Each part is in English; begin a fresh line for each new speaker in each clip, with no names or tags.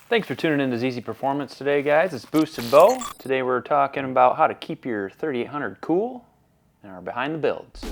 Thanks for tuning in to ZZPerformance today, guys. It's Boosted Bo. Today we're talking about how to keep your 3800 cool and our behind the builds.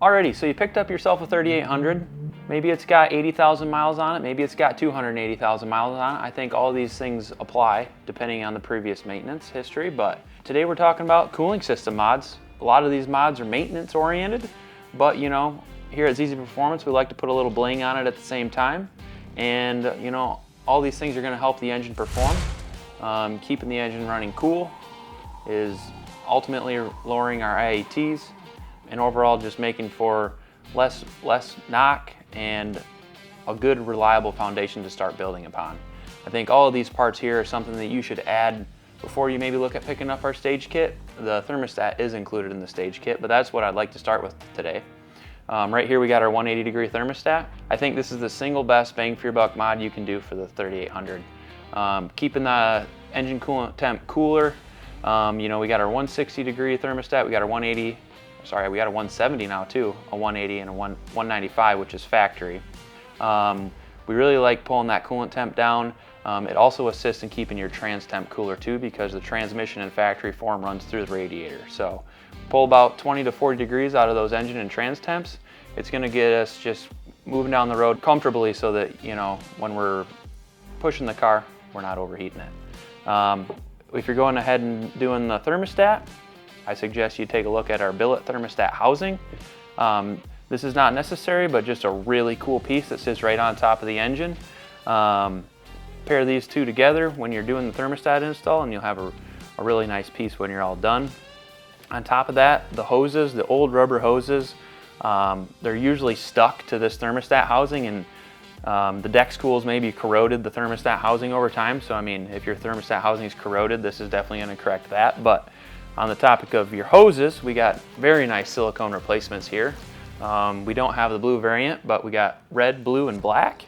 Alrighty, so you picked up yourself a 3800. Maybe it's got 80,000 miles on it. Maybe it's got 280,000 miles on it. I think all these things apply depending on the previous maintenance history, but today we're talking about cooling system mods. A lot of these mods are maintenance oriented, but you know, here at ZZPerformance, we like to put a little bling on it at the same time. And you know, all these things are gonna help the engine perform. Keeping the engine running cool is ultimately lowering our IATs and overall just making for less knock and a good reliable foundation to start building upon. I think all of these parts here are something that you should add before you maybe look at picking up our stage kit. The thermostat is included in the stage kit, but that's what I'd like to start with today. Right here we got our 180-degree thermostat. I think this is the single best bang for your buck mod you can do for the 3800. Keeping the engine coolant temp cooler. You know, we got our 160-degree thermostat, we got our 180, sorry, we got a 170 now too, a 180 and a 195, which is factory. We really like pulling that coolant temp down. It also assists in keeping your trans temp cooler too, because the transmission in factory form runs through the radiator. So pull about 20 to 40 degrees out of those engine and trans temps. It's gonna get us just moving down the road comfortably so that, you know, when we're pushing the car, we're not overheating it. If you're going ahead and doing the thermostat, I suggest you take a look at our billet thermostat housing. This is not necessary, but just a really cool piece that sits right on top of the engine. Pair these two together when you're doing the thermostat install and you'll have a really nice piece when you're all done. On top of that, the hoses, the old rubber hoses, they're usually stuck to this thermostat housing, and the deck schools maybe corroded the thermostat housing over time. So I mean, if your thermostat housing is corroded, this is definitely going to correct that. But on the topic of your hoses, we got very nice silicone replacements here. We don't have the blue variant, but we got red, blue, and black.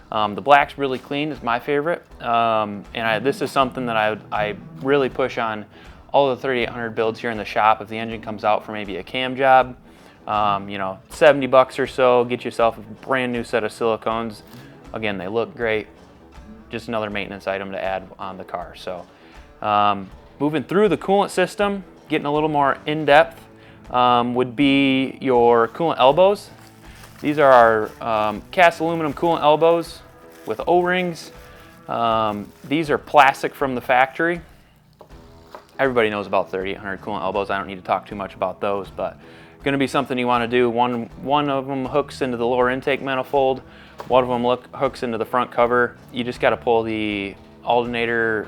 The black's really clean, is my favorite. This is something that I really push on all the 3800 builds here in the shop. If the engine comes out for maybe a cam job, you know, 70 bucks or so, get yourself a brand new set of silicones. Again, they look great. Just another maintenance item to add on the car. So moving through the coolant system, getting a little more in-depth, would be your coolant elbows. These are our cast aluminum coolant elbows with O-rings. These are plastic from the factory. Everybody knows about 3800 coolant elbows. I don't need to talk too much about those, but going to be something you want to do. One of them hooks into the lower intake manifold. One of them hooks into the front cover. You just got to pull the alternator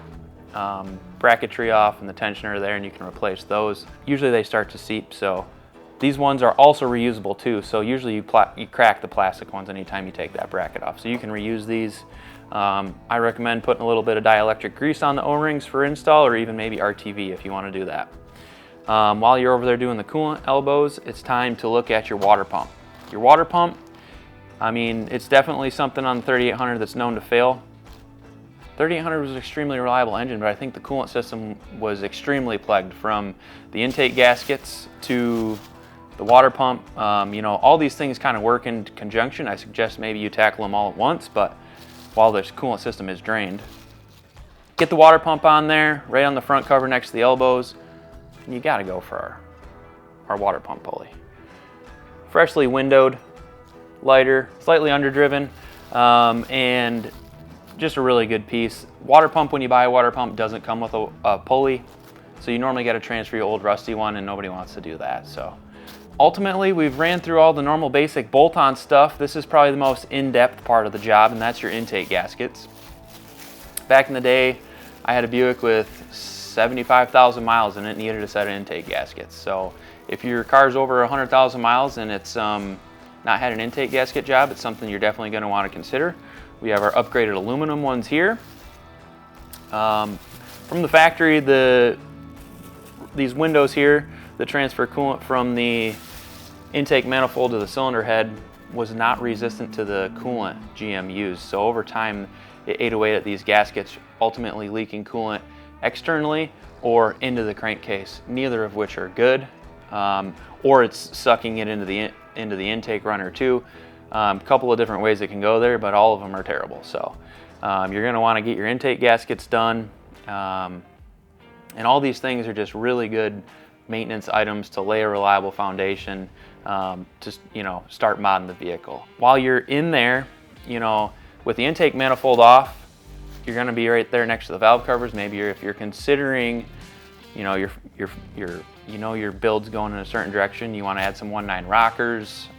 bracketry off and the tensioner there, and you can replace those. Usually they start to seep, so these ones are also reusable too. So usually you crack the plastic ones anytime you take that bracket off, so you can reuse these. I recommend putting a little bit of dielectric grease on the O-rings for install, or even maybe RTV if you want to do that. While you're over there doing the coolant elbows, it's time to look at your water pump. Your water pump, I mean, it's definitely something on the 3800 that's known to fail. 3800 was an extremely reliable engine, but I think the coolant system was extremely plagued, from the intake gaskets to the water pump. You know, all these things kind of work in conjunction. I suggest maybe you tackle them all at once, but while this coolant system is drained, get the water pump on there, right on the front cover next to the elbows, and you gotta go for our water pump pulley. Freshly windowed, lighter, slightly underdriven, and just a really good piece. Water pump, when you buy a water pump, doesn't come with a pulley, so you normally got to transfer your old rusty one, and nobody wants to do that. So ultimately, we've ran through all the normal basic bolt-on stuff. This is probably the most in-depth part of the job, and that's your intake gaskets. Back in the day, I had a Buick with 75,000 miles and it needed a set of intake gaskets. So if your car's over 100,000 miles and it's not had an intake gasket job, it's something you're definitely going to want to consider. We have our upgraded aluminum ones here. From the factory, these windows here that transfer coolant from the intake manifold to the cylinder head was not resistant to the coolant GM used. So over time, it ate away at these gaskets, ultimately leaking coolant externally or into the crankcase, neither of which are good. Or it's sucking it into the intake runner too. A couple of different ways it can go there, but all of them are terrible. So you're going to want to get your intake gaskets done. And all these things are just really good maintenance items to lay a reliable foundation to, you know, start modding the vehicle. While you're in there, you know, with the intake manifold off, you're going to be right there next to the valve covers. Maybe if you're considering, you know, your build's going in a certain direction, you want to add some 1.9 rockers.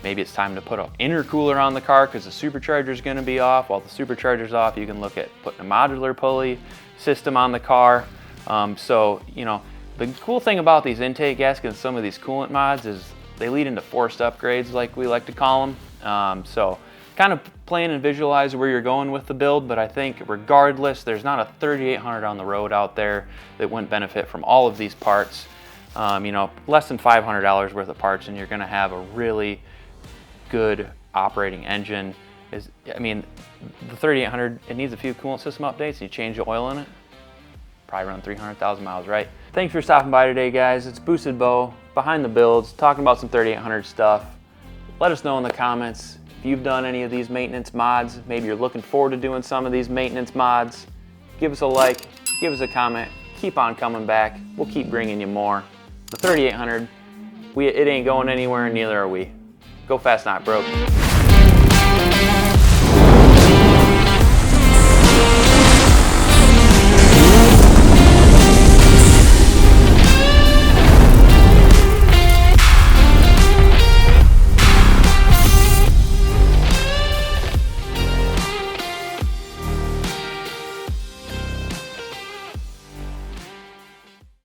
Maybe it's time to put an intercooler on the car because the supercharger is going to be off. While the supercharger's off, you can look at putting a modular pulley system on the car. So, you know, the cool thing about these intake gaskets and some of these coolant mods is they lead into forced upgrades, like we like to call them. So kind of plan and visualize where you're going with the build, but I think regardless, there's not a 3800 on the road out there that wouldn't benefit from all of these parts. You know, less than $500 worth of parts and you're gonna have a really good operating engine. I mean, the 3800, it needs a few coolant system updates. You change the oil in it, probably around 300,000 miles, right? Thanks for stopping by today, guys. It's Boosted Bo, behind the builds, talking about some 3800 stuff. Let us know in the comments if you've done any of these maintenance mods. Maybe you're looking forward to doing some of these maintenance mods. Give us a like, give us a comment, keep on coming back. We'll keep bringing you more. The 3800, it ain't going anywhere and neither are we. Go fast, not broke.